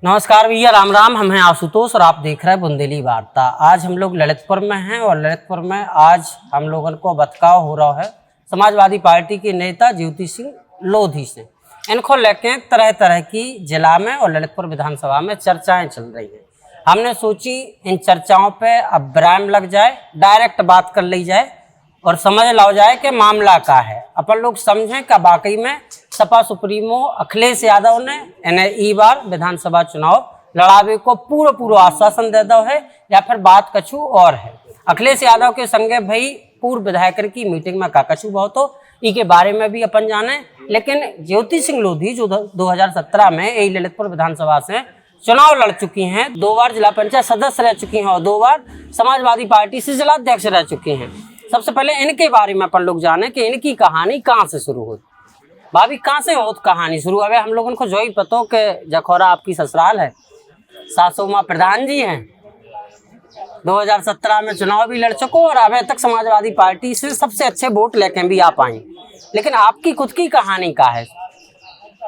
नमस्कार भैया, राम राम। हम हैं आशुतोष और आप देख रहे हैं बुंदेली वार्ता। आज हम लोग ललितपुर में हैं और ललितपुर में आज हम लोगों को बतकाव हो रहा है समाजवादी पार्टी के नेता ज्योति सिंह लोधी से। इनको लेके तरह तरह की जिला में और ललितपुर विधानसभा में चर्चाएं चल रही हैं। हमने सोची इन चर्चाओं पे अब विराम लग जाए, डायरेक्ट बात कर ली जाए और समझ लो जाए कि मामला क्या है। अपन लोग समझें कि वाकई में सपा सुप्रीमो अखिलेश यादव ने इन्हें ई बार विधानसभा चुनाव लड़ावे को पूरा आश्वासन दे दो है या फिर बात कछु और है। अखिलेश यादव के संगे भाई पूर्व विधायक की मीटिंग में का कछु बहुत हो ई के बारे में भी अपन जाने, लेकिन ज्योति सिंह लोधी जो 2017 में यही ललितपुर विधानसभा से चुनाव लड़ चुकी हैं, 2 बार जिला पंचायत सदस्य रह चुकी हैं और 2 बार समाजवादी पार्टी से जिला अध्यक्ष रह चुकी हैं। सबसे पहले इनके बारे में अपन लोग जाने कि इनकी कहानी कहाँ से शुरू हुई। भाभी कहाँ से हो कहानी शुरू? अबे हम लोगों को जो ही पता कि जखौरा आपकी ससुराल है, सासू माँ प्रधान जी हैं, 2017 में चुनाव भी लड़ चुको और अभी तक समाजवादी पार्टी से सबसे अच्छे वोट लेके भी आ पाई। लेकिन आपकी खुद की कहानी क्या है?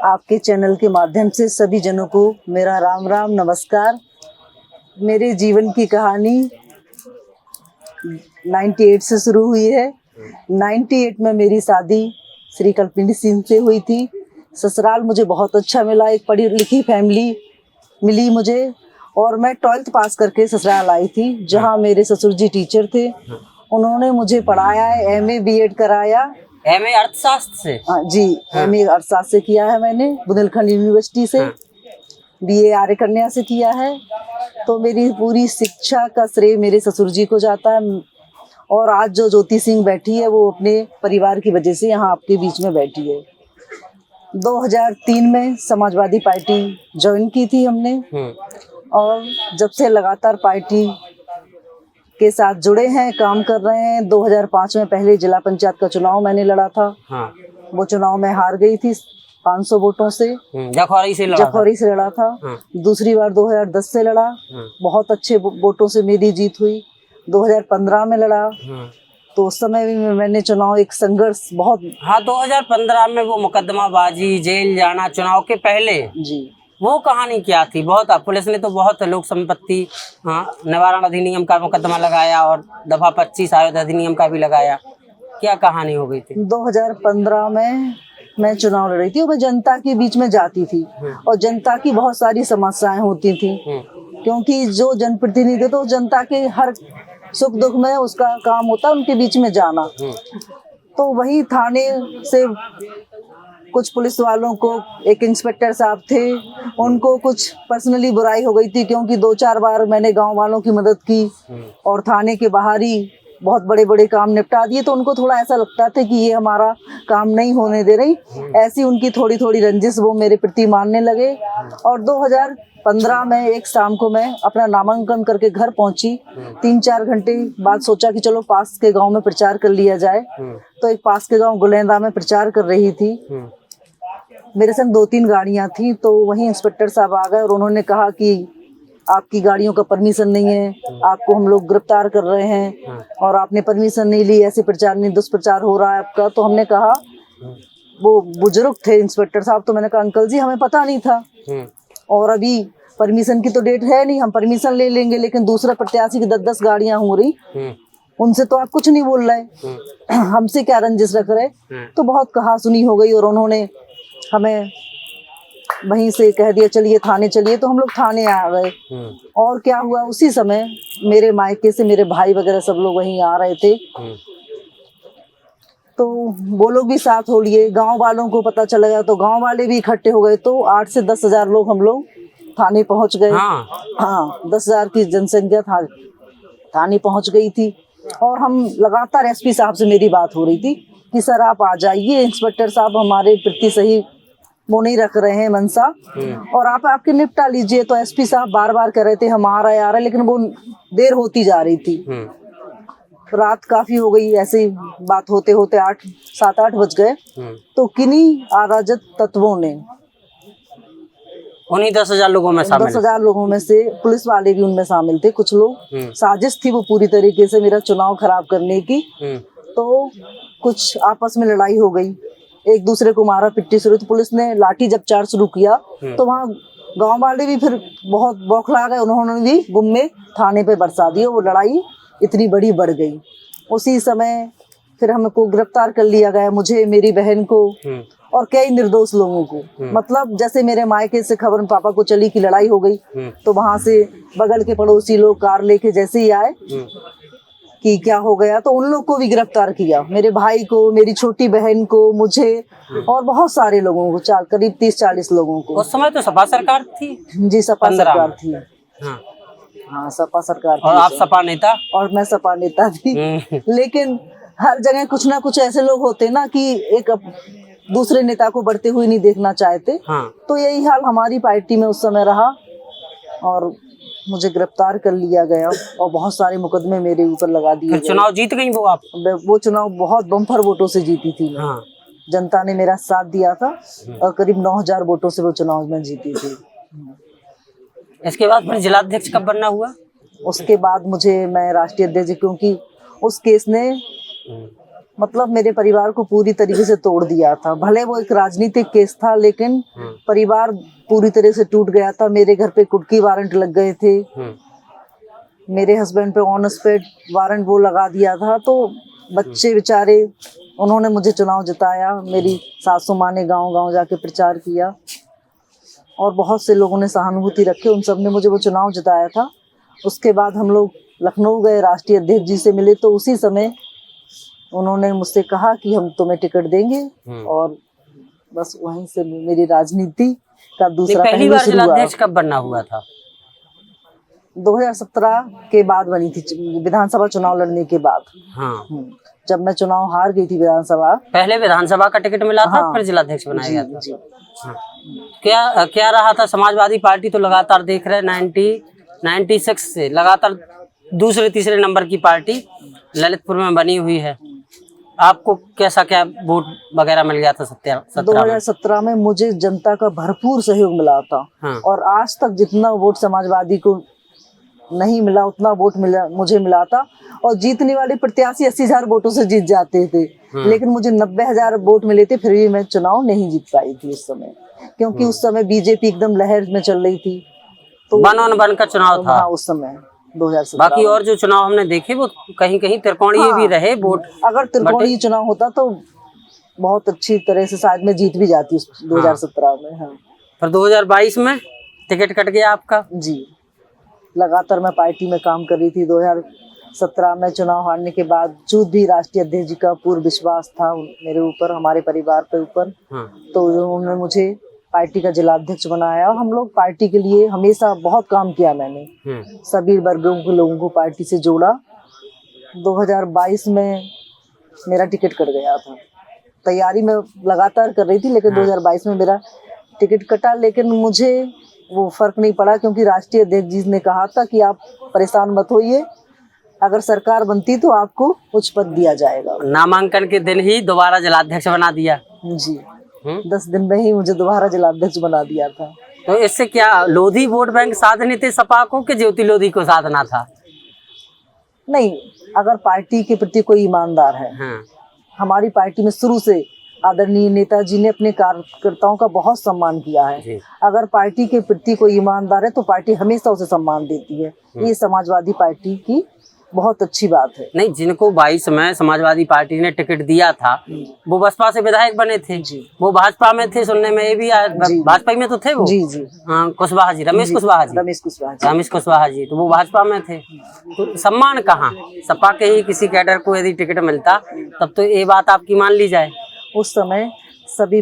आपके चैनल के माध्यम से सभी जनों को मेरा राम राम नमस्कार। मेरे जीवन की कहानी 98 से शुरू हुई है। 98 में मेरी शादी श्री कल्पिनी सिंह से हुई थी। ससुराल मुझे बहुत अच्छा मिला, एक पढ़ी लिखी फैमिली मिली मुझे और मैं 12th पास करके ससुराल आई थी, जहां मेरे ससुर जी टीचर थे। उन्होंने मुझे पढ़ाया है, MA BEd कराया। MA अर्थशास्त्र से? जी, MA अर्थशास्त्र से किया है मैंने, बुंदेलखंड यूनिवर्सिटी से। BA आर्य कन्या से किया है। तो मेरी पूरी शिक्षा का श्रेय मेरे ससुर जी को जाता है और आज जो ज्योति सिंह बैठी है वो अपने परिवार की वजह से यहाँ आपके बीच में बैठी है। 2003 में समाजवादी पार्टी ज्वाइन की थी हमने और जब से लगातार पार्टी के साथ जुड़े हैं, काम कर रहे हैं। 2005 में पहले जिला पंचायत का चुनाव मैंने लड़ा था। वो चुनाव में हार गई थी 500 वोटों से। जखौरी से लड़ा था। दूसरी बार 2010 से लड़ा, बहुत अच्छे वोटों से मेरी जीत हुई। 2015 में लड़ा तो उस समय भी मैंने चुनाव एक संघर्ष बहुत। 2015 में वो मुकदमाबाजी, जेल जाना चुनाव के पहले जी, वो कहानी क्या थी? बहुत पुलिस ने तो बहुत लोक संपत्ति निवारण अधिनियम का मुकदमा लगाया और दफा 25 आयोग अधिनियम का भी लगाया। क्या कहानी हो गई थी? 2015 में मैं चुनाव लड़ रही थी और मैं जनता के बीच में जाती थी और जनता की बहुत सारी समस्याएं होती थी, क्योंकि जो जनप्रतिनिधि तो जनता के हर सुख दुख में उसका काम होता है उनके बीच में जाना। तो वही थाने से कुछ पुलिस वालों को, एक इंस्पेक्टर साहब थे, उनको कुछ पर्सनली बुराई हो गई थी, क्योंकि 2-4 बार मैंने गांव वालों की मदद की और थाने के बाहर ही बहुत बड़े बड़े काम निपटा दिए। तो उनको थोड़ा ऐसा लगता था कि ये हमारा काम नहीं होने दे रही। ऐसी उनकी थोड़ी थोड़ी रंजिश वो मेरे प्रति मानने लगे। और 2015 में एक शाम को मैं अपना नामांकन करके घर पहुंची। 3-4 घंटे बाद सोचा कि चलो पास के गांव में प्रचार कर लिया जाए। तो एक पास के गांव गुलेंदा में प्रचार कर रही थी। मेरे संग 2-3 गाड़ियां थी। तो वहीं इंस्पेक्टर साहब आ गए और उन्होंने कहा कि आपकी गाड़ियों का परमिशन नहीं है, आपको हम लोग गिरफ्तार कर रहे हैं और आपने परमिशन नहीं ली, ऐसे प्रचार नहीं, दुष्प्रचार हो रहा है आपका। तो हमने कहा, वो बुजुर्ग थे इंस्पेक्टर साहब, तो मैंने कहा अंकल जी हमें पता नहीं था और अभी परमिशन की तो डेट है नहीं, हम परमिशन ले लेंगे, लेकिन दूसरा प्रत्याशी की 10-10 गाड़ियां हो रही, उनसे तो आप कुछ नहीं बोल रहे, हमसे क्या रंजिश रख रहे। तो बहुत कहा सुनी हो गई और उन्होंने हमें वहीं से कह दिया चलिए थाने चलिए। तो हम लोग थाने आ गए। और क्या हुआ, उसी समय मेरे मायके से मेरे भाई वगैरह सब लोग वहीं आ रहे थे। तो वो लोग भी साथ हो लिए। गांव वालों को पता चला गया तो गांव वाले भी इकट्ठे हो गए। तो 8 से 10 हजार लोग हम लोग थाने पहुंच गए। हाँ, 10 हजार की जनसंख्या थाने पहुंच गई थी। और हम लगातार SP साहब से मेरी बात हो रही थी कि सर आप आ जाइए, इंस्पेक्टर साहब हमारे प्रति सही वो नहीं रख रहे हैं मनसा, और आप आपके निपटा लीजिए। तो SP साहब बार बार कह रहे थे हम आ रहे, लेकिन वो देर होती जा रही थी। रात काफी हो गई, ऐसे बात होते होते 7-8 बज गए। तो किन्हीं अराजक तत्वों ने, उन्हीं 10,000 लोगों में 10,000 लोगों में से पुलिस वाले भी उनमें शामिल थे, कुछ लोग, साजिश थी वो पूरी तरीके से मेरा चुनाव खराब करने की। तो कुछ आपस में लड़ाई हो गई, एक दूसरे को मारा पिट्टी शुरू। तो पुलिस ने लाठी जब चार्ज शुरू किया तो वहाँ गांव वाले भी फिर बहुत बौखला गए, उन्होंने भी गुम्मे थाने पे बरसा दिए। वो लड़ाई इतनी बड़ी बढ़ गई। उसी समय फिर हमको गिरफ्तार कर लिया गया, मुझे, मेरी बहन को और कई निर्दोष लोगों को। मतलब जैसे मेरे मायके से खबर पापा को चली कि लड़ाई हो गई, तो वहां से बगल के पड़ोसी लोग कार लेके जैसे ही आए कि क्या हो गया, तो उन लोग को भी गिरफ्तार किया। मेरे भाई को, मेरी छोटी बहन को, मुझे और बहुत सारे लोगों को, करीब 30-40 लोगों को। उस समय तो सपा सरकार थी। जी, सपा 15 सरकार थी। हाँ। हाँ, सपा सरकार थी। और आप सपा नेता? और मैं सपा नेता थी। लेकिन हर जगह कुछ ना कुछ ऐसे लोग होते ना कि एक दूसरे नेता को बढ़ते हुए नहीं देखना चाहते। हाँ। तो यही हाल हमारी पार्टी में उस समय रहा और मुझे गिरफ्तार कर लिया गया और बहुत सारे मुकदमे मेरे ऊपर लगा दिए गए। चुनाव जीत गई वो आप? वो चुनाव बहुत बम्पर वोटों से जीती थी मैं। हाँ। जनता ने मेरा साथ दिया था और करीब 9000 वोटों से वो चुनाव में जीती थी। इसके बाद फिर जिलाध्यक्ष कब बनना हुआ? उसके बाद मैं राष्ट्रीय अध्यक्ष, क्योंकि उस केस ने मतलब मेरे परिवार को पूरी तरीके से तोड़ दिया था। भले वो एक राजनीतिक केस था, लेकिन परिवार पूरी तरह से टूट गया था। मेरे घर पे कुटकी वारंट लग गए थे, मेरे हस्बैंड पे ऑन स्पॉट वारंट वो लगा दिया था। तो बच्चे बेचारे, उन्होंने मुझे चुनाव जिताया। मेरी सासू माँ ने गांव-गांव जाके प्रचार किया और बहुत से लोगों ने सहानुभूति रखी, उन सब ने मुझे वो चुनाव जिताया था। उसके बाद हम लोग लखनऊ गए, राष्ट्रीय अध्यक्ष जी से मिले, तो उसी समय उन्होंने मुझसे कहा कि हम तुम्हें टिकट देंगे और बस वहीं से मेरी राजनीति का दूसरा पहली बार जिलाध्यक्ष कब बनना हुआ था? 2017 के बाद बनी थी, विधानसभा चुनाव लड़ने के बाद। हाँ। जब मैं चुनाव हार गई थी विधानसभा, पहले विधानसभा का टिकट मिला था। हाँ, फिर जिलाध्यक्ष बनाया गया था। जी। हाँ। क्या रहा था? समाजवादी पार्टी तो लगातार देख रहे 96 से लगातार दूसरे तीसरे नंबर की पार्टी ललितपुर में बनी हुई है। आपको कैसा क्या वोट वगैरह मिल गया था 2017 में? मुझे जनता का भरपूर सहयोग मिला था। हाँ। और आज तक जितना वोट समाजवादी को नहीं मिला उतना वोट मुझे मिला था। और जीतने वाले प्रत्याशी 80,000 वोटों से जीत जाते थे, लेकिन मुझे 90,000 वोट मिले थे, फिर भी मैं चुनाव नहीं जीत पाई थी उस समय, क्योंकि उस समय बीजेपी एकदम लहर में चल रही थी। तो बन का चुनाव था। हाँ, उस समय 2017। बाकी और जो चुनाव हमने देखे वो कहीं कहीं त्रिकोणीय भी रहे वोट। अगर त्रिकोणीय चुनाव होता तो बहुत अच्छी तरह से शायद मैं जीत भी जाती 2017 में। हाँ। फिर 2022 में टिकट कट गया आपका? जी, लगातार मैं पार्टी में काम कर रही थी। 2017 में चुनाव हारने के बावजूद भी राष्ट्रीय अध्यक्ष जी का पूर्ण विश्वास था मेरे ऊपर, हमारे परिवार के ऊपर। तो उन्होंने मुझे पार्टी का जिलाध्यक्ष बनाया और हम लोग पार्टी के लिए हमेशा बहुत काम किया। मैंने सभी वर्गों के लोगों को पार्टी से जोड़ा। 2022 में मेरा टिकट कट गया था। तैयारी में लगातार कर रही थी, लेकिन 2022 में मेरा टिकट कटा। लेकिन मुझे वो फर्क नहीं पड़ा, क्योंकि राष्ट्रीय अध्यक्ष जी ने कहा था कि आप परेशान मत होइए, अगर सरकार बनती तो आपको उच्च पद दिया जाएगा। नामांकन के दिन ही दोबारा जिलाध्यक्ष बना दिया। जी, 10 दिन में ही मुझे दोबारा जिलाध्यक्ष बना दिया था। तो इससे क्या लोधी वोट बैंक साधने थे सपा को कि ज्योति लोधी को साधना था? नहीं, अगर पार्टी के प्रति कोई ईमानदार है। हाँ। हमारी पार्टी में शुरू से आदरणीय नेताजी ने अपने कार्यकर्ताओं का बहुत सम्मान किया है। अगर पार्टी के प्रति कोई ईमानदार है तो पार्टी हमेशा उसे सम्मान देती है। ये समाजवादी पार्टी की बहुत अच्छी बात है। नहीं, जिनको 22 में समाजवादी पार्टी ने टिकट दिया था वो बसपा से विधायक बने थे। वो भाजपा में थे, सुनने में ये भी भाजपा में तो थे वो। जी जी। हाँ, कुशवाहा जी, रमेश कुशवाहा जी, तो वो भाजपा में थे। तो सम्मान कहाँ? सपा के ही किसी कैडर को यदि टिकट मिलता तब तो ये बात आपकी मान ली जाए। उस समय सभी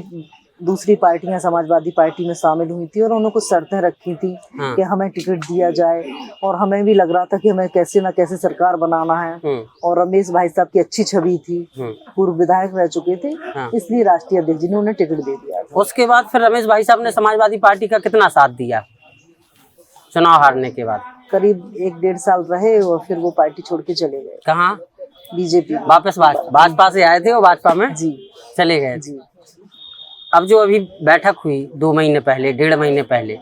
दूसरी पार्टियां समाजवादी पार्टी में शामिल हुई थी और उन्होंने कुछ शर्तें रखी थी कि हमें टिकट दिया जाए, और हमें भी लग रहा था कि हमें कैसे ना कैसे सरकार बनाना है। और रमेश भाई साहब की अच्छी छवि थी, पूर्व विधायक रह चुके थे, इसलिए राष्ट्रीय अध्यक्ष जी ने उन्हें टिकट दे दिया था। उसके बाद फिर रमेश भाई साहब ने समाजवादी पार्टी का कितना साथ दिया चुनाव हारने के बाद? करीब 1-1.5 साल रहे और फिर वो पार्टी छोड़ के चले गए। कहाँ? बीजेपी वापस भाजपा से आए थे और भाजपा में जी चले गए जी। अब जो अभी बैठक हुई 2 महीने पहले, 1.5 महीने पहले,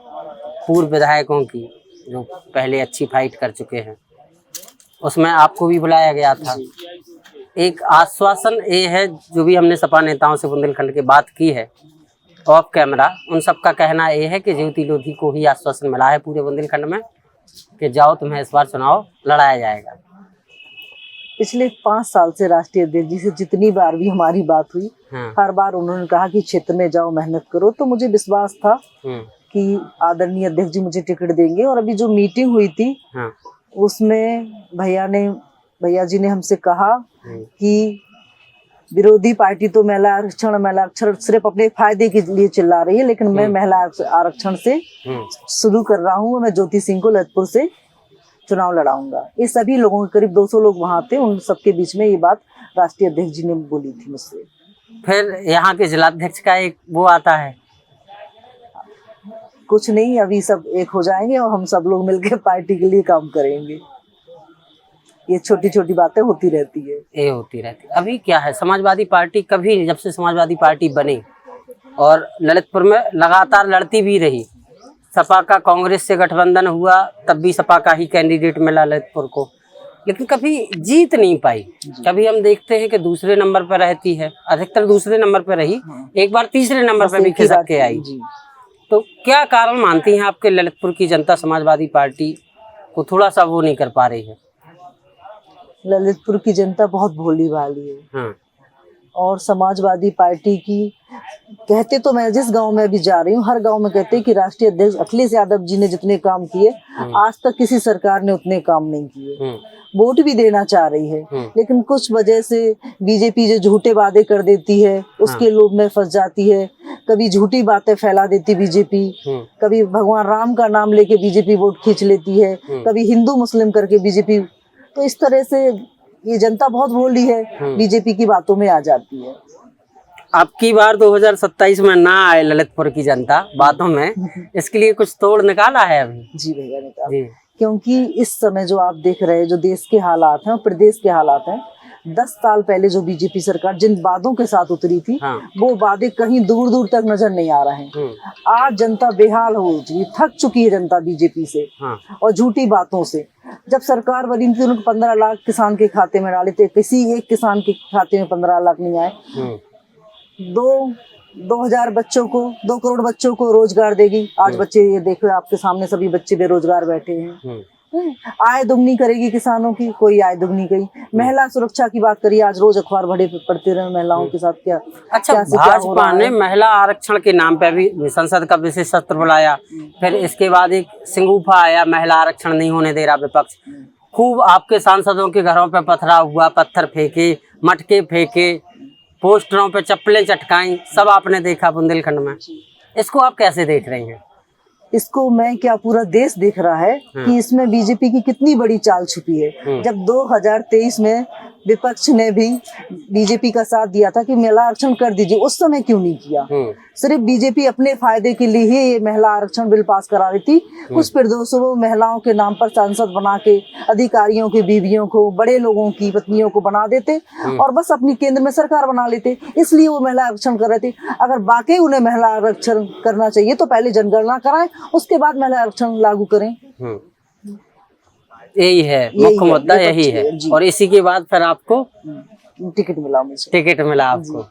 पूर्व विधायकों की जो पहले अच्छी फाइट कर चुके हैं, उसमें आपको भी बुलाया गया था। एक आश्वासन ये है, जो भी हमने सपा नेताओं से बुंदेलखंड के बात की है ऑफ कैमरा उन सबका कहना ये है कि ज्योति लोधी को ही आश्वासन मिला है पूरे बुंदेलखंड में कि जाओ तुम्हें इस बार चुनाव लड़ाया जाएगा। पिछले 5 साल से राष्ट्रीय अध्यक्ष जी से जितनी बार भी हमारी बात हुई, हाँ। हर बार उन्होंने कहा कि क्षेत्र में जाओ, मेहनत करो। तो मुझे विश्वास था कि आदरणीय अध्यक्ष जी मुझे टिकट देंगे। और अभी जो मीटिंग हुई थी, हाँ। उसमें भैया जी ने हमसे कहा कि विरोधी पार्टी तो महिला आरक्षण सिर्फ अपने फायदे के लिए चिल्ला रही है, लेकिन मैं महिला आरक्षण से शुरू कर रहा हूँ। मैं ज्योति सिंह को ललितपुर से चुनाव लड़ाऊंगा। ये सभी लोगों के करीब 200 लोग वहां थे, उन सबके बीच में ये बात राष्ट्रीय अध्यक्ष जी ने बोली थी मुझसे। फिर यहाँ के जिलाध्यक्ष का एक वो आता है, कुछ नहीं, अभी सब एक हो जाएंगे और हम सब लोग मिलकर पार्टी के लिए काम करेंगे। ये छोटी छोटी बातें होती रहती है। ये होती रहती। अभी क्या है, समाजवादी पार्टी कभी जब से समाजवादी पार्टी बनी और ललितपुर में लगातार लड़ती भी रही, सपा का कांग्रेस से गठबंधन हुआ तब भी सपा का ही कैंडिडेट मिला ललितपुर को, लेकिन कभी जीत नहीं पाई। कभी हम देखते हैं कि दूसरे नंबर पर रहती है, अधिकतर दूसरे नंबर पर रही, एक बार तीसरे नंबर पर भी खिसक के आई। तो क्या कारण मानती हैं आपके ललितपुर की जनता समाजवादी पार्टी को थोड़ा सा वो नहीं कर पा रही है? ललितपुर की जनता बहुत भोली भाली है। हाँ। और समाजवादी पार्टी की कहते तो मैं जिस गांव में अभी जा रही हूँ, हर गांव में कहते हैं कि राष्ट्रीय अध्यक्ष अखिलेश यादव जी ने जितने काम किए आज तक किसी सरकार ने उतने काम नहीं किए। वोट भी देना चाह रही है, लेकिन कुछ वजह से बीजेपी जो झूठे वादे कर देती है उसके लोभ में फंस जाती है। कभी झूठी बातें फैला देती बीजेपी, कभी भगवान राम का नाम लेके बीजेपी वोट खींच लेती है, कभी हिंदू मुस्लिम करके बीजेपी। तो इस तरह से ये जनता बहुत भोली है, बीजेपी की बातों में आ जाती है। अब की बार 2027 में ना आए ललितपुर की जनता बातों में, इसके लिए कुछ तोड़ निकाला है अभी? जी भैया निकाला, क्योंकि इस समय जो आप देख रहे हैं, जो देश के हालात हैं, प्रदेश के हालात हैं, 10 साल पहले जो बीजेपी सरकार जिन वादों के साथ उतरी थी, वो वादे कहीं दूर दूर तक नजर नहीं आ रहे हैं। आज जनता बेहाल हो चुकी, थक चुकी है जनता बीजेपी से और झूठी बातों से। जब सरकार बनी थी उनको 15 लाख किसान के खाते में डाले थे, किसी एक किसान के खाते में 15 लाख नहीं आए। 2000 बच्चों को, 2 करोड़ बच्चों को रोजगार देगी। आज बच्चे, ये देखो आपके सामने सभी बच्चे बेरोजगार बैठे हैं। आय दुगनी करेगी किसानों की, कोई आय दुगनी गई। महिला सुरक्षा की बात करिए, आज रोज अखबार बड़े पढ़ते रहे महिलाओं के साथ क्या। अच्छा, भाजपा ने महिला आरक्षण के नाम पे भी संसद का विशेष सत्र बुलाया, फिर इसके बाद एक सिंगूफा आया, महिला आरक्षण नहीं होने दे रहा विपक्ष। खूब आपके सांसदों के घरों पे पथराव हुआ, पत्थर फेंके, मटके फेंके, पोस्टरों पे चप्पलें चटकाई, सब आपने देखा बुंदेलखंड में। इसको आप कैसे देख रही हैं? इसको मैं क्या, पूरा देश देख रहा है कि इसमें बीजेपी की कितनी बड़ी चाल छुपी है। जब 2023 में विपक्ष ने भी बीजेपी का साथ दिया था कि महिला आरक्षण कर दीजिए, उस समय क्यों नहीं किया? सिर्फ बीजेपी अपने फायदे के लिए ही ये महिला आरक्षण बिल पास करा रही थी। कुछ प्रदोषों महिलाओं के नाम पर सांसद बना के अधिकारियों की बीवियों को, बड़े लोगों की पत्नियों को बना देते और बस अपनी केंद्र में सरकार बना लेते, इसलिए वो महिला आरक्षण कर रहे थे। अगर वाकई उन्हें महिला आरक्षण करना चाहिए तो पहले जनगणना कराएं, उसके बाद महिला आरक्षण लागू करें। यही है मुख्य मुद्दा, यही है। और इसी के बाद फिर आपको टिकट मिला, मुझे टिकट मिला आपको।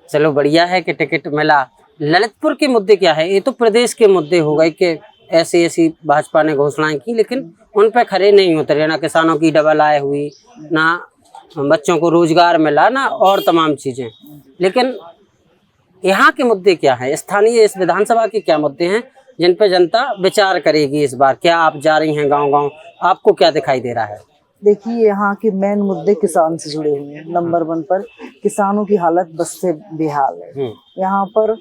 चलो बढ़िया है कि टिकट मिला। ललितपुर के मुद्दे क्या है? ये तो प्रदेश के मुद्दे हो गए कि ऐसी भाजपा ने घोषणाएं की, लेकिन उन पे खड़े नहीं उतरे। ना किसानों की डबल आय हुई, ना बच्चों को रोजगार मिला, ना और तमाम चीजें। लेकिन यहाँ के मुद्दे क्या हैं? स्थानीय इस विधानसभा के क्या मुद्दे हैं जिन पे जनता विचार करेगी इस बार? क्या आप जा रही हैं गांव-गांव, आपको क्या दिखाई दे रहा है? देखिए, यहाँ के मेन मुद्दे किसान से जुड़े हुए हैं। नंबर 1 पर किसानों की हालत बस से बेहाल है। यहाँ पर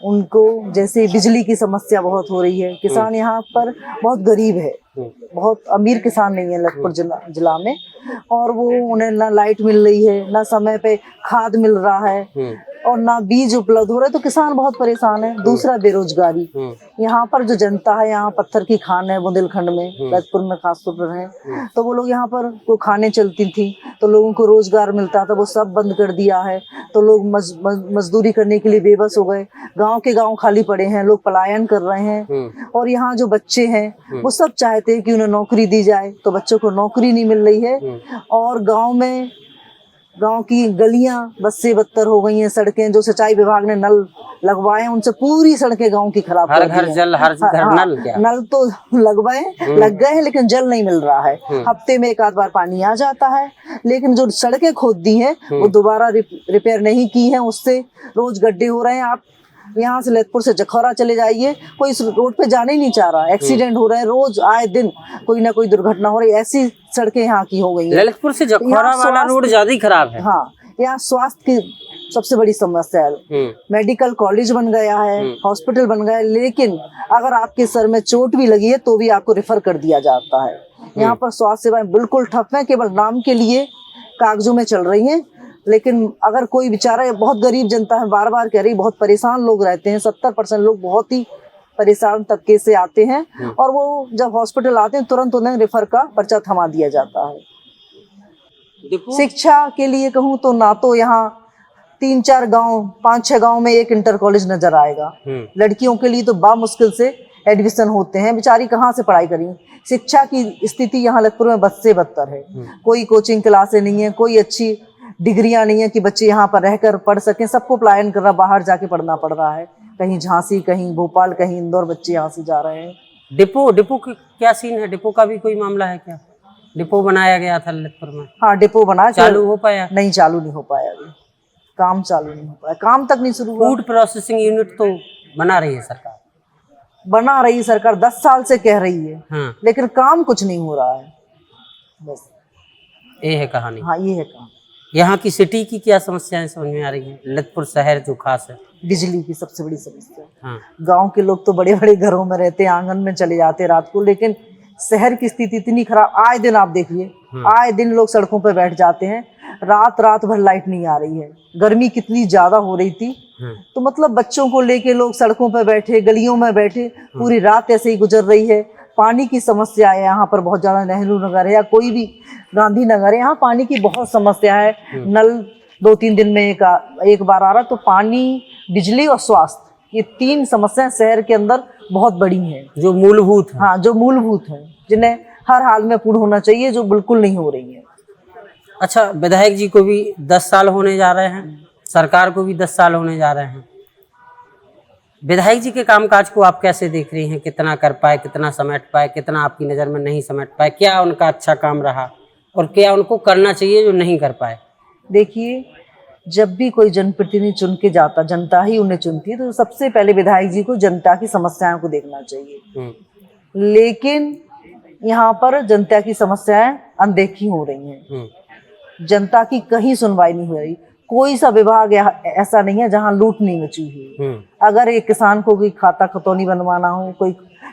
उनको जैसे बिजली की समस्या बहुत हो रही है। किसान यहाँ पर बहुत गरीब है, बहुत अमीर किसान नहीं है ललितपुर जिला में। और वो उन्हें ना लाइट मिल रही है, ना समय पे खाद मिल रहा है और ना बीज उपलब्ध हो रहा है। तो किसान बहुत परेशान है। दूसरा, बेरोजगारी। यहाँ पर जो जनता है, यहाँ पत्थर की खान है बुंदेलखंड में, ललितपुर में खासतौर पर है। तो वो लोग यहाँ पर को खाने चलती थी तो लोगों को रोजगार मिलता था, वो सब बंद कर दिया है। तो लोग मजदूरी करने के लिए बेबस हो गए। गांव के गांव खाली पड़े हैं, लोग पलायन कर रहे हैं। और यहाँ जो बच्चे हैं वो सब चाहते हैं कि उन्हें नौकरी दी जाए, तो बच्चों को नौकरी नहीं मिल रही है। और गांव में गांव की गलियां बद से बदतर हो गई हैं। सड़कें जो सिंचाई विभाग ने नल लगवाए हैं उनसे पूरी सड़कें गांव की खराब हर कर घर दी हैं। जल, हर घर हाँ, नल क्या? नल तो लगवाए लग गए हैं लेकिन जल नहीं मिल रहा है। हफ्ते में एक आध बार पानी आ जाता है, लेकिन जो सड़कें खोद दी हैं वो दोबारा रिपेयर नहीं की हैं, उससे रोज गड्ढे हो रहे हैं। आप यहाँ से ललितपुर से जखौरा चले जाइए, कोई इस रोड पे जाने ही नहीं चाह रहा। एक्सीडेंट हो रहे हैं रोज, आए दिन कोई ना कोई दुर्घटना हो रही है। ऐसी सड़कें यहाँ की हो गई हैं। ललितपुर से जखौरा वाला रोड ज्यादा ही खराब है। हाँ, यहाँ स्वास्थ्य की सबसे बड़ी समस्या है। मेडिकल कॉलेज बन गया है, हॉस्पिटल बन गया है, लेकिन अगर आपके सर में चोट भी लगी है तो भी आपको रेफर कर दिया जाता है। यहाँ पर स्वास्थ्य सेवाएं बिल्कुल ठप है, केवल नाम के लिए कागजों में चल रही हैं। लेकिन अगर कोई बेचारा, बहुत गरीब जनता है, बार बार कह रही, बहुत परेशान लोग रहते हैं। 70% लोग बहुत ही परेशान तबके से आते हैं और वो जब हॉस्पिटल आते हैं तुरंत उन्हें रेफर का पर्चा थमा दिया जाता है। शिक्षा के लिए कहूँ तो ना तो यहाँ 3-4 गांव, 5-6 गांव में एक इंटर कॉलेज नजर आएगा। लड़कियों के लिए तो बामुश्किल से एडमिशन होते हैं, बेचारी कहाँ से पढ़ाई करेंगी। शिक्षा की स्थिति यहाँ ललितपुर में बद से बदतर है। कोई कोचिंग क्लासें नहीं है, कोई अच्छी डिग्रियां नहीं है कि बच्चे यहाँ पर रहकर पढ़ सकें। सबको पलायन कर रहा, बाहर जाके पढ़ना पड़ रहा है। कहीं झांसी, कहीं भोपाल, कहीं इंदौर बच्चे यहाँ से जा रहे हैं। डिपो की क्या सीन है? डिपो का भी कोई मामला है क्या? डिपो बनाया गया था ललितपुर में। हाँ, डिपो बना, चालू हो पाया? नहीं, चालू नहीं हो पाया अभी। काम चालू नहीं हो पाया, काम तक नहीं शुरू हुआ। फूड प्रोसेसिंग यूनिट तो बना रही है सरकार, बना रही सरकार, 10 साल से कह रही है। हाँ। लेकिन काम कुछ नहीं हो रहा है, बस ये है कहानी। हाँ, ये है काम। यहाँ की सिटी की क्या समस्याएं समझ में आ रही है? ललितपुर शहर जो खास है, बिजली की सबसे बड़ी समस्या। हाँ। गांव के लोग तो बड़े बड़े घरों में रहते हैं, आंगन में चले जाते हैं रात को, लेकिन शहर की स्थिति इतनी खराब। आए दिन आप देखिए, आए दिन लोग सड़कों पर बैठ जाते हैं, रात भर लाइट नहीं आ रही है। गर्मी कितनी ज्यादा हो रही थी, तो मतलब बच्चों को लेके लोग सड़कों पर बैठे, गलियों में बैठे, पूरी रात ऐसे ही गुजर रही है। पानी की समस्या है यहाँ पर बहुत ज्यादा। नेहरू नगर है या कोई भी गांधी नगर है, यहाँ पानी की बहुत समस्या है। नल 2-3 दिन में एक बार आ रहा। तो पानी, बिजली और स्वास्थ्य, ये 3 समस्याएं शहर के अंदर बहुत बड़ी हैं, जो मूलभूत है। हाँ, जो मूलभूत हैं, जिन्हें हर हाल में पूर्ण होना चाहिए, जो बिल्कुल नहीं हो रही है। अच्छा, विधायक जी को भी 10 साल होने जा रहे हैं, सरकार को भी 10 साल होने जा रहे हैं। विधायक जी के कामकाज को आप कैसे देख रही हैं? कितना कर पाए, कितना समेट पाए, कितना आपकी नज़र में नहीं समेट पाए? क्या उनका अच्छा काम रहा और क्या उनको करना चाहिए जो नहीं कर पाए? देखिए, जब भी कोई जनप्रतिनिधि चुन के जाता, जनता ही उन्हें चुनती है, तो सबसे पहले विधायक जी को जनता की समस्याओं को देखना चाहिए। लेकिन यहाँ पर जनता की समस्याएं अनदेखी हो रही हैं। जनता की कहीं सुनवाई नहीं हो रही। कोई सा विभाग ऐसा नहीं है जहाँ लूट नहीं मची हुई। अगर एक किसान को कोई खाता खतौनी बनवाना हो, कोई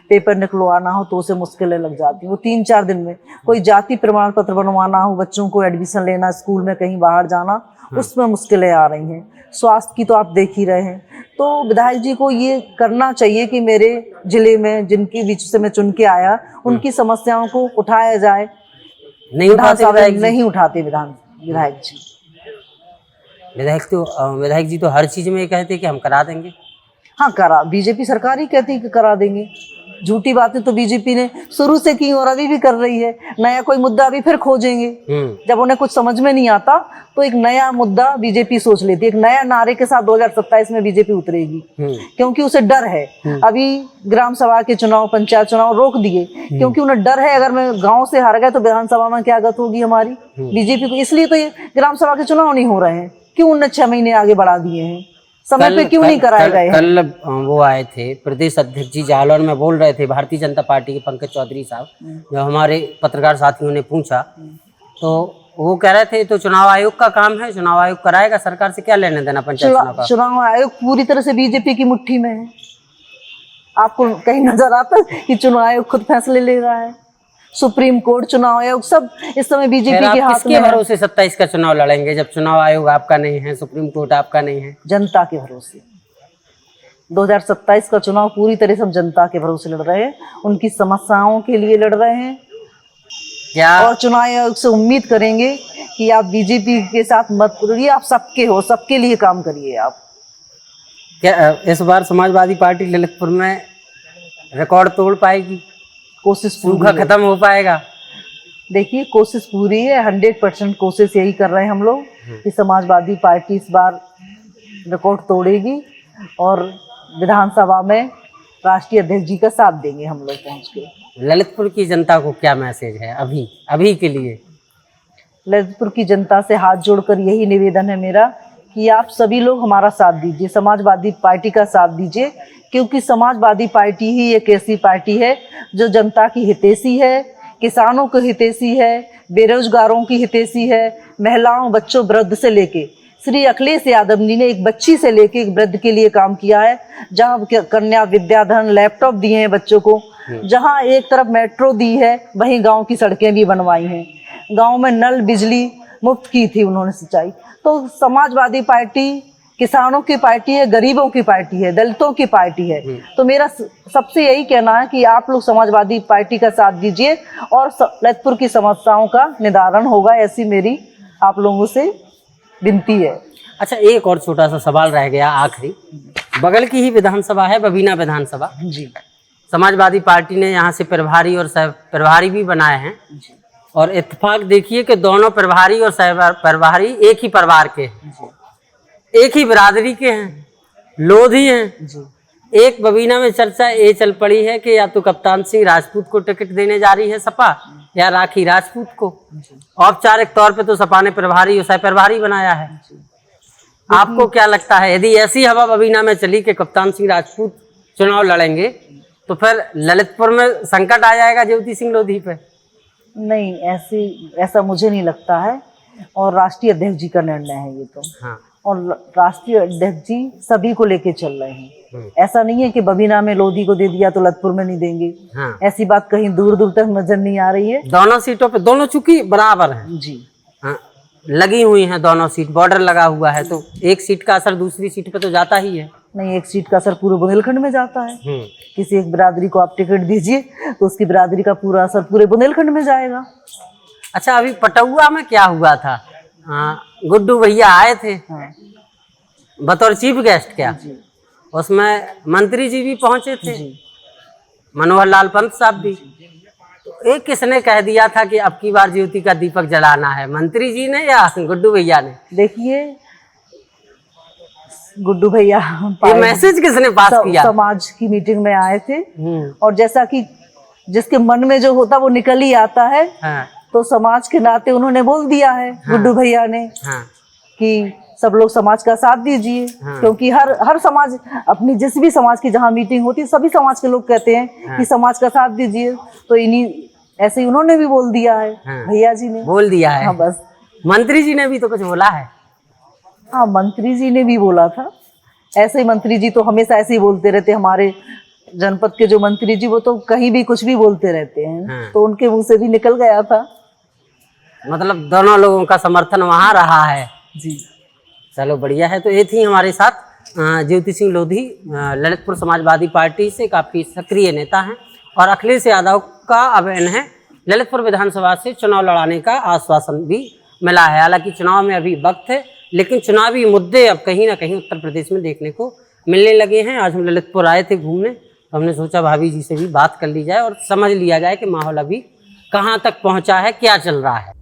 पेपर निकलवाना हो, तो उसे मुश्किलें लग जाती हैं। वो 3-4 दिन में, कोई जाति प्रमाण पत्र बनवाना हो, बच्चों को एडमिशन लेना, स्कूल में कहीं बाहर जाना, उसमें मुश्किलें आ रही हैं। स्वास्थ्य की तो आप देख ही रहे हैं। तो विधायक जी को ये करना चाहिए कि मेरे जिले में जिनके बीच से मैं चुन के आया, उनकी समस्याओं को उठाया जाए। नहीं उठाते विधायक जी। विधायक जी तो हर चीज में कहते कि हम करा देंगे। हाँ, बीजेपी सरकार ही कहती है कि करा देंगे। झूठी बातें तो बीजेपी ने शुरू से की और अभी भी कर रही है। नया कोई मुद्दा अभी फिर खोजेंगे। जब उन्हें कुछ समझ में नहीं आता तो एक नया मुद्दा बीजेपी सोच लेती है। एक नया नारे के साथ 2027 में बीजेपी उतरेगी, क्योंकि उसे डर है। अभी ग्राम सभा के चुनाव, पंचायत चुनाव रोक दिए क्योंकि उन्हें डर है, अगर मैं गाँव से हार गए तो विधानसभा में क्या गत होगी हमारी बीजेपी को। इसलिए तो ये ग्राम सभा के चुनाव नहीं हो रहे हैं। क्यों उन्हें 6 महीने आगे बढ़ा दिए हैं? समय पे क्यों नहीं कराए गए? कल वो आए थे प्रदेश अध्यक्ष जी जालौर में, बोल रहे थे भारतीय जनता पार्टी के पंकज चौधरी साहब। जब हमारे पत्रकार साथियों ने पूछा तो वो कह रहे थे तो चुनाव आयोग का काम है, चुनाव आयोग कराएगा, सरकार से क्या लेने देना पंचायत चुनाव का। चुनाव आयोग पूरी तरह से बीजेपी की मुट्ठी में है। आपको कहीं नजर आता है कि चुनाव आयोग खुद फैसले ले रहा है? सुप्रीम कोर्ट, चुनाव आयोग, सब इस समय बीजेपी के हाथ में है। भरोसे 27 का चुनाव लड़ेंगे जब चुनाव आयोग आपका नहीं है, सुप्रीम कोर्ट आपका नहीं है? जनता के भरोसे 2027 का चुनाव पूरी तरह से हम जनता के भरोसे लड़ रहे हैं, उनकी समस्याओं के लिए लड़ रहे हैं। क्या और चुनाव आयोग से उम्मीद करेंगे कि आप बीजेपी के साथ मत करिए, आप सबके हो, सबके लिए काम करिए। आप क्या इस बार समाजवादी पार्टी ललितपुर में रिकॉर्ड तोड़ पाएगी? कोशिश सूखा खत्म हो पाएगा? देखिए, कोशिश पूरी है, 100% कोशिश यही कर रहे हैं हम लोग कि समाजवादी पार्टी इस बार रिकॉर्ड तोड़ेगी और विधानसभा में राष्ट्रीय अध्यक्ष जी का साथ देंगे हम लोग पहुंच के। ललितपुर की जनता को क्या मैसेज है अभी अभी के लिए? ललितपुर की जनता से हाथ जोड़कर यही निवेदन है मेरा कि आप सभी लोग हमारा साथ दीजिए, समाजवादी पार्टी का साथ दीजिए, क्योंकि समाजवादी पार्टी ही एक ऐसी पार्टी है जो जनता की हितैषी है, किसानों की हितैषी है, बेरोजगारों की हितैषी है, महिलाओं बच्चों वृद्ध से लेके श्री अखिलेश यादव जी ने एक बच्ची से लेके एक वृद्ध के लिए काम किया है। जहाँ कन्या विद्याधन लैपटॉप दिए हैं बच्चों को, जहाँ एक तरफ मेट्रो दी है वहीं गांव की सड़कें भी बनवाई हैं, गांव में नल बिजली मुफ्त की थी उन्होंने सिंचाई। तो समाजवादी पार्टी किसानों की पार्टी है, गरीबों की पार्टी है, दलितों की पार्टी है। तो मेरा सबसे यही कहना है कि आप लोग समाजवादी पार्टी का साथ दीजिए और ललितपुर की समस्याओं का निदान होगा, ऐसी मेरी आप लोगों से विनती है। अच्छा, एक और छोटा सा सवाल रह गया आखिरी। बगल की ही विधानसभा है बबीना विधानसभा जी। समाजवादी पार्टी ने यहाँ से प्रभारी और सह प्रभारी भी बनाए हैं जी। और इत्तेफाक देखिए कि दोनों प्रभारी और सह प्रभारी एक ही परिवार के हैं, एक ही बिरादरी के हैं, लोधी हैं जी। एक बबीना में चर्चा ये चल पड़ी है कि या तो कप्तान सिंह राजपूत को टिकट देने जा रही है सपा या राखी राजपूत को। औपचारिक तौर पे तो सपा ने प्रभारी और सह प्रभारी बनाया है। आपको क्या लगता है, यदि ऐसी हवा बबीना में चली कि कप्तान सिंह राजपूत चुनाव लड़ेंगे तो फिर ललितपुर में संकट आ जाएगा ज्योति सिंह लोधी पे? नहीं, ऐसा मुझे नहीं लगता है और राष्ट्रीय अध्यक्ष जी का निर्णय है ये तो। हाँ। और राष्ट्रीय अध्यक्ष जी सभी को लेके चल रहे हैं। ऐसा नहीं है कि बबीना में लोधी को दे दिया तो ललितपुर में नहीं देंगे। हाँ। ऐसी बात कहीं दूर दूर तक नजर नहीं आ रही है। दोनों सीटों पे दोनों चूंकि बराबर हैं जी। हाँ, लगी हुई हैं दोनों सीट, बॉर्डर लगा हुआ है तो एक सीट का असर दूसरी सीट पे तो जाता ही है। नहीं, एक सीट का असर पूरे बुंदेलखंड में जाता है। किसी एक बिरादरी को आप टिकट दीजिए तो उसकी बिरादरी का पूरा असर पूरे बुंदेलखंड में जाएगा। अच्छा, अभी पटुआ में क्या हुआ था? गुड्डू भैया आए थे बतौर चीफ गेस्ट, क्या उसमें मंत्री जी भी पहुंचे थे, मनोहर लाल पंत साहब भी। तो एक किसने कह दिया था कि अब की बार ज्योति का दीपक जलाना है, मंत्री जी ने या गुड्डू भैया ने? देखिए, गुड्डू भैया ये मैसेज किसने पास किया? समाज की मीटिंग में आए थे और जैसा कि जिसके मन में जो होता वो निकल ही आता है। हाँ। तो समाज के नाते उन्होंने बोल दिया है। हाँ। गुड्डू भैया ने। हाँ। कि सब लोग समाज का साथ दीजिए। हाँ। क्योंकि हर समाज अपनी जिस भी समाज की जहाँ मीटिंग होती है सभी समाज के लोग कहते हैं। हाँ। कि समाज का साथ दीजिए, तो इन्हीं ऐसे ही उन्होंने भी बोल दिया है। हाँ। भैया जी ने बोल दिया है। हाँ, बस मंत्री जी ने भी तो कुछ बोला है। हाँ, मंत्री जी ने भी बोला था। ऐसे ही मंत्री जी तो हमेशा ऐसे ही बोलते रहते, हमारे जनपद के जो मंत्री जी वो तो कहीं भी कुछ भी बोलते रहते हैं। हाँ। तो उनके मुंह से भी निकल गया था। मतलब दोनों लोगों का समर्थन वहाँ रहा है। जी। चलो बढ़िया है। तो ये थी हमारे साथ ज्योति सिंह लोधी, ललितपुर समाजवादी पार्टी से काफ़ी सक्रिय नेता हैं और अखिलेश यादव का अब इन्हें ललितपुर विधानसभा से चुनाव लड़ाने का आश्वासन भी मिला है। हालांकि चुनाव में अभी वक्त है, लेकिन चुनावी मुद्दे अब कहीं ना कहीं उत्तर प्रदेश में देखने को मिलने लगे हैं। आज हम ललितपुर आए थे घूमने, तो हमने सोचा भाभी जी से भी बात कर ली जाए और समझ लिया जाए कि माहौल अभी कहाँ तक पहुँचा है, क्या चल रहा है।